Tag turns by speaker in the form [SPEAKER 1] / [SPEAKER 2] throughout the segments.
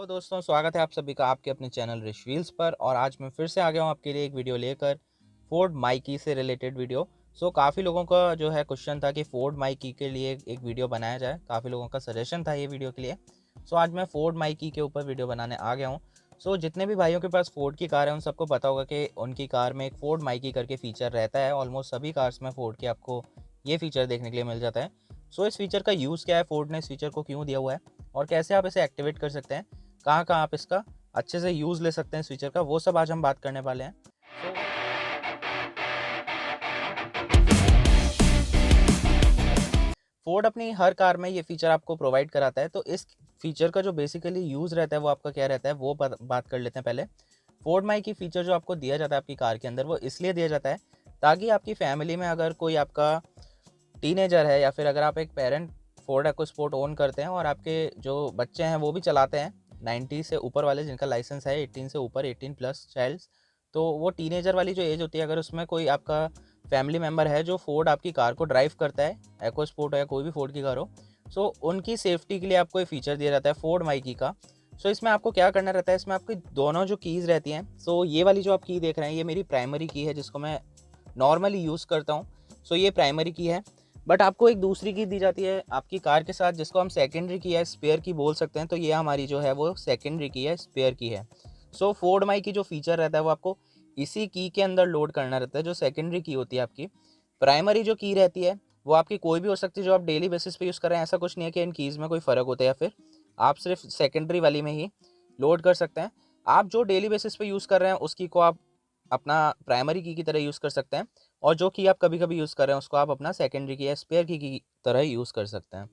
[SPEAKER 1] Hello दोस्तों, स्वागत है आप सभी का आपके अपने चैनल रिच व्हील्स पर। और आज मैं फिर से आ गया हूँ आपके लिए एक वीडियो लेकर, फोर्ड माइकी से रिलेटेड वीडियो। काफ़ी लोगों का जो है क्वेश्चन था कि फोर्ड माइकी के लिए एक वीडियो बनाया जाए। काफ़ी लोगों का सजेशन था ये वीडियो के लिए। आज मैं फोर्ड माइकी के ऊपर वीडियो बनाने आ गया हूँ। जितने भी भाइयों के पास फोर्ड की कार है उन सबको पता होगा कि उनकी कार में एक फोर्ड माइकी करके फ़ीचर रहता है। ऑलमोस्ट सभी कार्स में फोर्ड के आपको ये फ़ीचर देखने के लिए मिल जाता है। इस फीचर का यूज़ क्या है, फोर्ड ने इस फीचर को क्यों दिया हुआ है और कैसे आप इसे एक्टिवेट कर सकते हैं, कहाँ आप इसका अच्छे से यूज़ ले सकते हैं इस फीचर का, वो सब आज हम बात करने वाले हैं। फोर्ड अपनी हर कार में ये फीचर आपको प्रोवाइड कराता है। इस फीचर का जो बेसिकली यूज़ रहता है वो आपका क्या रहता है वो बात कर लेते हैं पहले। फोर्ड माई की फीचर जो आपको दिया जाता है आपकी कार के अंदर, वो इसलिए दिया जाता है ताकि आपकी फैमिली में अगर कोई आपका टीनेजर है या फिर अगर आप एक पेरेंट फोर्ड EcoSport ओन करते हैं और आपके जो बच्चे हैं वो भी चलाते हैं 90 से ऊपर वाले, जिनका लाइसेंस है 18 से ऊपर, 18 प्लस चाइल्ड्स, तो वो टीनेजर वाली जो एज होती है, अगर उसमें कोई आपका फैमिली मेम्बर है जो फोर्ड आपकी कार को ड्राइव करता है, EcoSport हो या कोई भी फोर्ड की कार हो, उनकी सेफ्टी के लिए आपको एक फ़ीचर दिया जाता है फोर्ड माइकी का। इसमें आपको क्या करना रहता है, इसमें आपकी दोनों जो कीज़ रहती हैं, ये वाली जो आप की देख रहे हैं ये मेरी प्राइमरी की है जिसको मैं नॉर्मली यूज़ करता हूँ। ये प्राइमरी की है, बट आपको एक दूसरी की दी जाती है आपकी कार के साथ जिसको हम सेकेंडरी की है, स्पेयर की बोल सकते हैं। ये हमारी जो है वो सेकेंडरी की है, स्पेयर की है। फोर्ड माई की जो फीचर रहता है वो आपको इसी की के अंदर लोड करना रहता है। जो सेकेंडरी की होती है आपकी, प्राइमरी जो की रहती है वो आपकी कोई भी हो सकती है जो आप डेली बेसिस पे यूज़ कर रहे हैं। ऐसा कुछ नहीं है कि इन कीज़ में कोई फ़र्क होता है या फिर आप सिर्फ सेकेंडरी वाली में ही लोड कर सकते हैं। आप जो डेली बेसिस पे यूज़ कर रहे हैं उसकी को आप अपना प्राइमरी की तरह यूज़ कर सकते हैं, और जो की आप कभी कभी यूज़ कर रहे हैं उसको आप अपना सेकेंडरी की या स्पेयर की तरह यूज़ कर सकते हैं।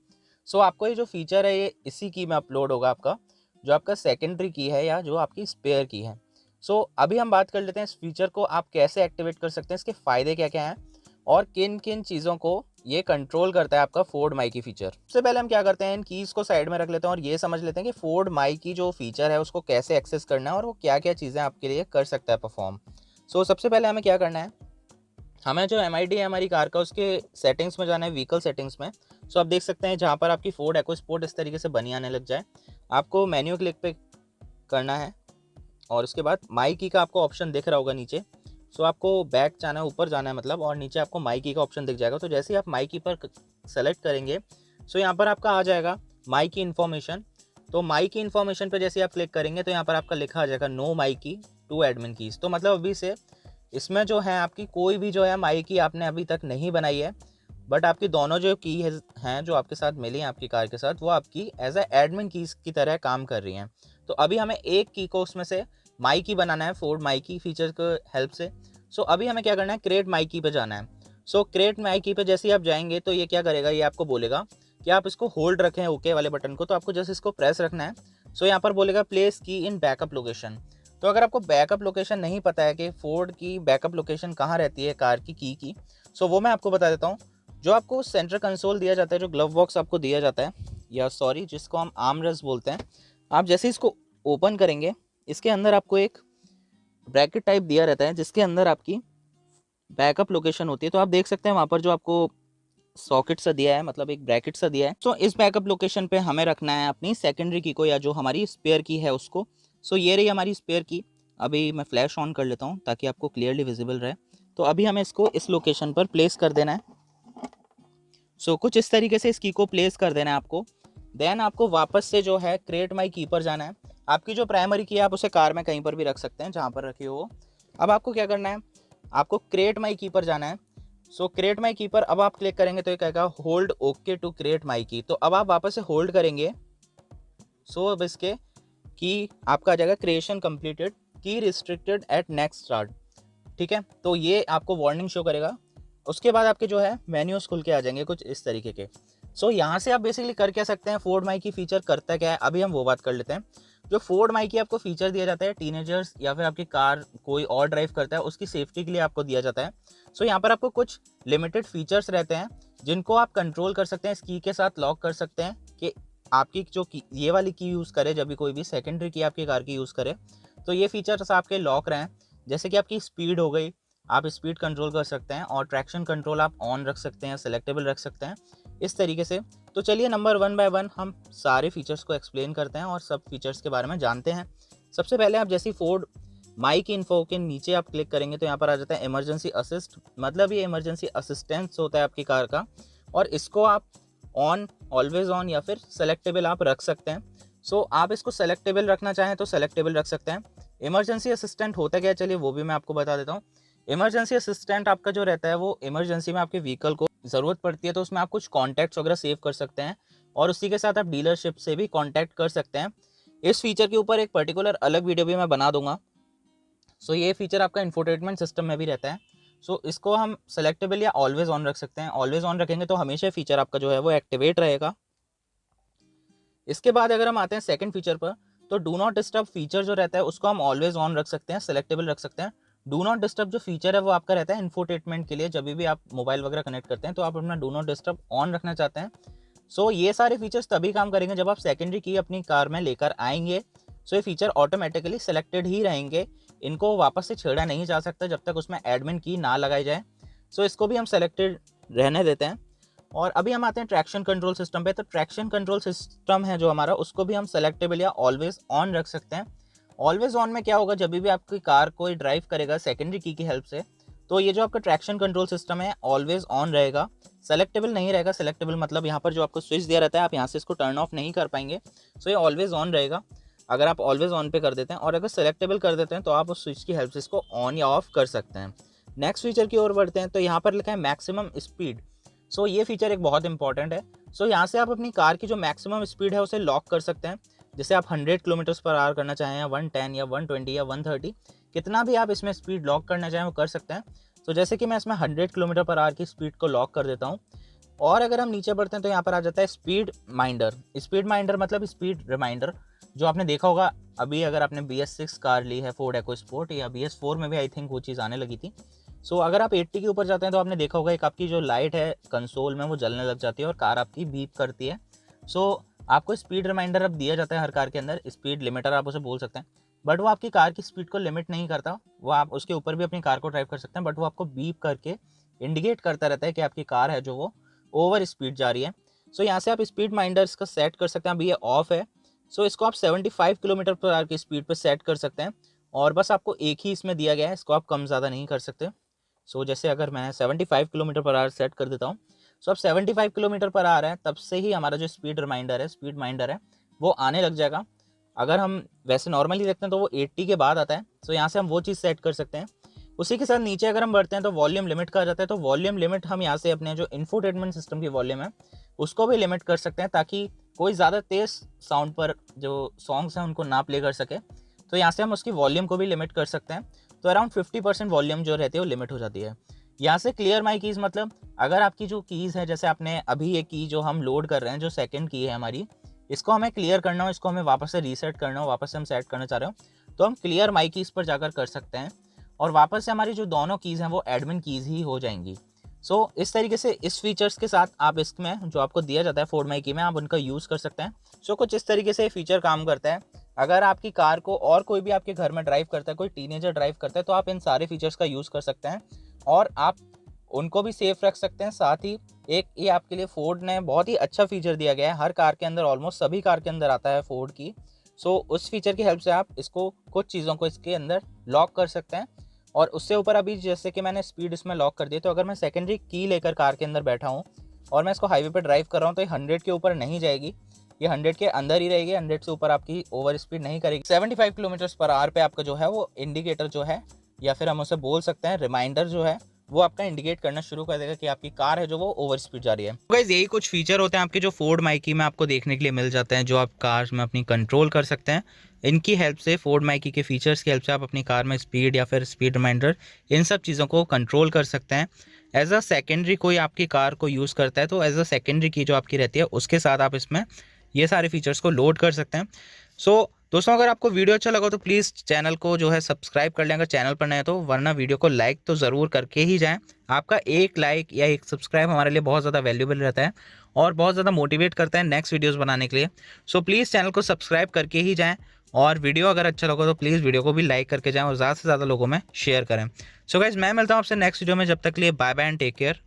[SPEAKER 1] आपको ये जो फीचर है ये इसी की में अपलोड होगा आपका, जो आपका सेकेंडरी की है या जो आपकी स्पेयर की है। अभी हम बात कर लेते हैं इस फीचर को आप कैसे एक्टिवेट कर सकते हैं, इसके फ़ायदे क्या क्या हैं और किन किन चीज़ों को ये कंट्रोल करता है आपका फोर्ड माइकी फीचर। सबसे पहले हम क्या करते हैं, इन कीज़ को साइड में रख लेते हैं और ये समझ लेते हैं कि फोर्ड माइकी जो फीचर है उसको कैसे एक्सेस करना है और वो क्या क्या चीज़ें आपके लिए कर सकता है परफॉर्म। सबसे पहले हमें क्या करना है, हमें जो MID है हमारी कार का उसके सेटिंग्स में जाना है, व्हीकल सेटिंग्स में। आप देख सकते हैं जहाँ पर आपकी फोर्ड EcoSport इस तरीके से बनी आने लग जाए, आपको मेन्यू क्लिक पे करना है और उसके बाद माई की का आपको ऑप्शन दिख रहा होगा नीचे। आपको बैक जाना है, ऊपर जाना है मतलब, और नीचे आपको माई की का ऑप्शन दिख जाएगा। जैसे ही आप माई की पर सेलेक्ट करेंगे यहाँ पर आपका आ जाएगा माई की इन्फॉर्मेशन। माई की इन्फॉर्मेशन पर जैसे आप क्लिक करेंगे तो यहाँ पर आपका लिखा आ जाएगा नो माई की टू एडमिन कीज़। मतलब अभी से इसमें जो है आपकी कोई भी जो है माई की आपने अभी तक नहीं बनाई है, बट आपकी दोनों जो की हैं जो आपके साथ मिली हैं आपकी कार के साथ, वो आपकी एज ए एडमिन कीज़ की तरह काम कर रही हैं। अभी हमें एक की को उसमें से माई की बनाना है फोर्ड माई की फीचर के हेल्प से। अभी हमें क्या करना है, क्रिएट माई की पे जाना है। क्रिएट माई की पे जैसे ही आप जाएंगे तो ये क्या करेगा, ये आपको बोलेगा कि आप इसको होल्ड रखें ओके वाले बटन को। आपको जैसे इसको प्रेस रखना है, यहाँ पर बोलेगा प्लेस की इन बैकअप लोकेशन। अगर आपको बैकअप लोकेशन नहीं पता है कि फोर्ड की बैकअप लोकेशन कहाँ रहती है कार की, वो मैं आपको बता देता हूँ। जो आपको सेंटर कंसोल दिया जाता है, जो ग्लव बॉक्स आपको दिया जाता है, या सॉरी जिसको हम आर्मरेस्ट बोलते हैं, आप जैसे इसको ओपन करेंगे इसके अंदर आपको एक ब्रैकेट टाइप दिया रहता है जिसके अंदर आपकी बैकअप लोकेशन होती है। आप देख सकते हैं वहाँ पर जो आपको सॉकेट सा दिया है, मतलब एक ब्रैकेट सा दिया है। इस बैकअप लोकेशन पे हमें रखना है अपनी सेकेंडरी की को, या जो हमारी स्पेयर की है उसको। ये रही हमारी स्पेयर की। अभी मैं फ्लैश ऑन कर लेता हूँ ताकि आपको क्लियरली विजिबल रहे। अभी हमें इसको इस लोकेशन पर प्लेस कर देना है। कुछ इस तरीके से इस की को प्लेस कर देना है आपको। देन आपको वापस से जो है क्रिएट माई की पर जाना है। आपकी जो प्राइमरी की है आप उसे कार में कहीं पर भी रख सकते हैं जहाँ पर रखी हो। अब आपको क्या करना है, आपको क्रिएट माई की पर जाना है। क्रिएट माई की पर अब आप क्लिक करेंगे तो ये कहेगा hold okay to create my key. अब आप वापस से होल्ड करेंगे। अब इसके की आपका आ जाएगा क्रिएशन कंप्लीटेड, की रिस्ट्रिक्टेड एट नेक्स्ट स्टार्ट। ठीक है, ये आपको वार्निंग शो करेगा। उसके बाद आपके जो है मेन्यूज खुल के आ जाएंगे कुछ इस तरीके के। यहाँ से आप बेसिकली कर क्या सकते हैं, फोर्ड माई की फीचर करता क्या है अभी हम वो बात कर लेते हैं। जो फोर्ड माई की आपको फीचर दिया जाता है टीनेजर्स या फिर आपकी कार कोई और ड्राइव करता है उसकी सेफ्टी के लिए आपको दिया जाता है। यहाँ पर आपको कुछ लिमिटेड फीचर्स रहते हैं जिनको आप कंट्रोल कर सकते हैं, इस की के साथ लॉक कर सकते हैं कि आपकी जो की ये वाली की यूज़ करे, जब भी कोई भी सेकेंडरी की आपकी कार की यूज़ करे तो ये फीचर्स आपके लॉक रहें। जैसे कि आपकी स्पीड हो गई, आप स्पीड कंट्रोल कर सकते हैं, और ट्रैक्शन कंट्रोल आप ऑन रख सकते हैं, सेलेक्टेबल रख सकते हैं। इस तरीके से। तो चलिए नंबर 1 बाय 1 हम सारे फीचर्स को एक्सप्लेन करते हैं और सब फीचर्स के बारे में जानते हैं। सबसे पहले आप जैसे फोर्ड माई की इन्फो के नीचे आप क्लिक करेंगे तो यहाँ पर आ जाता है इमरजेंसी असिस्ट, मतलब ये इमरजेंसी असिस्टेंस होता है आपकी कार का, और इसको आप ऑन, ऑलवेज ऑन या फिर सेलेक्टेबल आप रख सकते हैं। सो आप इसको सेलेक्टेबल रखना चाहें तो सेलेक्टेबल रख सकते हैं। इमरजेंसी असिस्टेंट होता क्या है चलिए वो भी मैं आपको बता देता हूँ। इमरजेंसी असिस्टेंट आपका जो रहता है वो इमरजेंसी में आपके व्हीकल को ज़रूरत पड़ती है तो उसमें आप कुछ कॉन्टैक्ट्स वगैरह सेव कर सकते हैं और उसी के साथ आप डीलरशिप से भी कॉन्टैक्ट कर सकते हैं। इस फीचर के ऊपर एक पर्टिकुलर अलग वीडियो भी मैं बना दूंगा। सो ये फीचर आपका इंफोटेनमेंट सिस्टम में भी रहता है। सो इसको हम सेलेक्टेबल या ऑलवेज ऑन रख सकते हैं। ऑलवेज ऑन रखेंगे तो हमेशा फीचर आपका जो है वो एक्टिवेट रहेगा। इसके बाद अगर हम आते हैं सेकंड फीचर पर, तो डू नॉट डिस्टर्ब फीचर जो रहता है उसको हम ऑलवेज ऑन रख सकते हैं, सेलेक्टेबल रख सकते हैं। डू नॉट डिस्टर्ब जो फीचर है वो आपका रहता है इंफोटेनमेंट के लिए, जब भी आप मोबाइल वगैरह कनेक्ट करते हैं तो आप अपना डू नॉट डिस्टर्ब ऑन रखना चाहते हैं। सो ये सारे फीचर्स तभी काम करेंगे जब आप सेकेंडरी की अपनी कार में लेकर आएंगे। सो ये फीचर ऑटोमेटिकली सेलेक्टेड ही रहेंगे, इनको वापस से छेड़ा नहीं जा सकता जब तक उसमें एडमिन की ना लगाई जाए। सो इसको भी हम सेलेक्टेड रहने देते हैं। और अभी हम आते हैं ट्रैक्शन कंट्रोल सिस्टम पे। तो ट्रैक्शन कंट्रोल सिस्टम है जो हमारा, उसको भी हम सेलेक्टेबल या ऑलवेज ऑन रख सकते हैं। ऑलवेज ऑन में क्या होगा, जब भी आपकी कार कोई ड्राइव करेगा सेकेंडरी की हेल्प से, तो ये जो आपका ट्रैक्शन कंट्रोल सिस्टम है ऑलवेज ऑन रहेगा, सेलेक्टेबल नहीं रहेगा। सेलेक्टेबल मतलब यहाँ पर जो आपको स्विच दिया रहता है आप यहाँ से इसको टर्न ऑफ नहीं कर पाएंगे। सो ये ऑलवेज ऑन रहेगा अगर आप ऑलवेज ऑन पे कर देते हैं, और अगर सेलेक्टेबल कर देते हैं तो आप उस स्विच की हेल्प से इसको ऑन या ऑफ कर सकते हैं। नेक्स्ट फीचर की ओर बढ़ते हैं। तो यहाँ पर लिखा है मैक्सिमम स्पीड। सो ये फीचर एक बहुत इंपॉर्टेंट है। सो यहाँ से आप अपनी कार की जो मैक्सिमम स्पीड है उसे लॉक कर सकते हैं। जैसे आप 100 किलोमीटर पर आवर करना चाहें या 110 या 120 या 130, कितना भी आप इसमें स्पीड लॉक करना चाहें वो कर सकते हैं। तो जैसे कि मैं इसमें 100 किलोमीटर पर आवर की स्पीड को लॉक कर देता हूँ। और अगर हम नीचे बढ़ते हैं तो यहाँ पर आ जाता है स्पीड माइंडर। स्पीड माइंडर मतलब स्पीड रिमाइंडर, जो आपने देखा होगा अभी अगर आपने BS6 कार ली है फोर्ड एको स्पोर्ट, या BS4 में भी आई थिंक वो चीज़ आने लगी थी। सो अगर आप 80 के ऊपर जाते हैं तो आपने देखा होगा एक आपकी जो लाइट है कंसोल में वो जलने लग जाती है और कार आपकी बीप करती है। सो आपको स्पीड रिमाइंडर अब दिया जाता है हर कार के अंदर। स्पीड लिमिटर आप उसे बोल सकते हैं, बट वो आपकी कार की स्पीड को लिमिट नहीं करता। वो आप उसके ऊपर भी अपनी कार को ड्राइव कर सकते हैं, बट वो आपको बीप करके इंडिकेट करता रहता है कि आपकी कार है जो वो ओवर स्पीड जा रही है। सो यहाँ से आप स्पीड माइंडर्स का सेट कर सकते हैं। अभी ये ऑफ है, सो इसको आप 75 किलोमीटर पर आवर की स्पीड पर सेट कर सकते हैं। और बस आपको एक ही इसमें दिया गया है, इसको आप कम ज़्यादा नहीं कर सकते। सो जैसे अगर मैं 75 किलोमीटर पर आवर सेट कर देता हूँ, सो अब 75 किलोमीटर पर आ रहा है, तब से ही हमारा जो स्पीड रिमाइंडर है, स्पीड माइंडर है, वो आने लग जाएगा। अगर हम वैसे नॉर्मली देखते हैं तो वो 80 के बाद आता है। सो यहाँ से हम वो चीज़ सेट कर सकते हैं। उसी के साथ नीचे अगर हम बढ़ते हैं तो वॉल्यूम लिमिट का आ जाता है। तो वॉल्यूम लिमिट हम यहाँ से अपने जो इंफोटेनमेंट सिस्टम की वॉल्यूम है उसको भी लिमिट कर सकते हैं, ताकि कोई ज़्यादा तेज़ साउंड पर जो सॉन्ग्स हैं उनको ना प्ले कर सके। तो यहाँ से हम उसकी वॉल्यूम को भी लिमिट कर सकते हैं। तो अराउंड 50% वॉल्यूम जो रहती है वो लिमिट हो जाती है। यहाँ से क्लियर माई कीज़ मतलब अगर आपकी जो कीज़ है, जैसे आपने अभी ये की जो हम लोड कर रहे हैं, जो सेकंड की है हमारी, इसको हमें क्लियर करना हो, इसको हमें वापस से रीसेट करना हो, वापस से हम सेट करना चाह रहे हो, तो हम क्लियर माई कीज़ पर जाकर कर सकते हैं और वापस से हमारी जो दोनों कीज़ हैं वो एडमिन कीज़ ही हो जाएंगी। सो इस तरीके से इस फीचर्स के साथ आप इसमें जो आपको दिया जाता है फोर्ड माई की में, आप उनका यूज़ कर सकते हैं। सो कुछ इस तरीके से फीचर काम करता है। अगर आपकी कार को और कोई भी आपके घर में ड्राइव करता है, कोई टीनेजर ड्राइव करता है, तो आप इन सारे फीचर्स का यूज़ कर सकते हैं और आप उनको भी सेफ रख सकते हैं। साथ ही एक ये आपके लिए फोर्ड ने बहुत ही अच्छा फीचर दिया गया है, हर कार के अंदर, ऑलमोस्ट सभी कार के अंदर आता है फोर्ड की। सो उस फीचर की हेल्प से आप इसको कुछ चीज़ों को इसके अंदर लॉक कर सकते हैं। और उससे ऊपर अभी जैसे कि मैंने स्पीड इसमें लॉक कर दी, तो अगर मैं सेकेंडरी की लेकर कार के अंदर बैठा हूँ और मैं इसको हाईवे पर ड्राइव कर रहा हूँ, तो ये 100 के ऊपर नहीं जाएगी, ये 100 के अंदर ही रहेगी। 100 से ऊपर आपकी ओवर स्पीड नहीं करेगी। 75 किलोमीटर पर आवर पे आपका जो है वो इंडिकेटर जो है, या फिर हम उसे बोल सकते हैं रिमाइंडर जो है, वो आपका इंडिकेट करना शुरू कर देगा कि आपकी कार है जो वो ओवर स्पीड जा रही है। तो गाइस यही कुछ फीचर होते हैं आपके जो फोर्ड माइकी में आपको देखने के लिए मिल जाते हैं, जो आप कार में अपनी कंट्रोल कर सकते हैं। इनकी हेल्प से, फोर्ड माइकी के फीचर्स की हेल्प से आप अपनी कार में स्पीड या फिर स्पीड रिमाइंडर, इन सब चीज़ों को कंट्रोल कर सकते हैं। एज अ सेकेंडरी कोई आपकी कार को यूज़ करता है तो एज अ सेकेंडरी की जो आपकी रहती है उसके साथ आप इसमें ये सारे फीचर्स को लोड कर सकते हैं। सो दोस्तों अगर आपको वीडियो अच्छा लगा तो प्लीज़ चैनल को जो है सब्सक्राइब कर लें अगर चैनल पर नए हैं तो, वरना वीडियो को लाइक तो ज़रूर करके ही जाएं। आपका एक लाइक या एक सब्सक्राइब हमारे लिए बहुत ज़्यादा वैल्यूबल रहता है और बहुत ज़्यादा मोटिवेट करता है नेक्स्ट वीडियोस बनाने के लिए। सो प्लीज़ चैनल को सब्सक्राइब करके ही जाएँ, और वीडियो अगर अच्छा लगा तो प्लीज़ वीडियो को भी लाइक करके जाएँ और ज़्यादा से ज़्यादा लोगों में शेयर करें। सो गाइस मैं मिलता हूँ आपसे नेक्स्ट वीडियो में, जब तक के लिए bye bye and take care.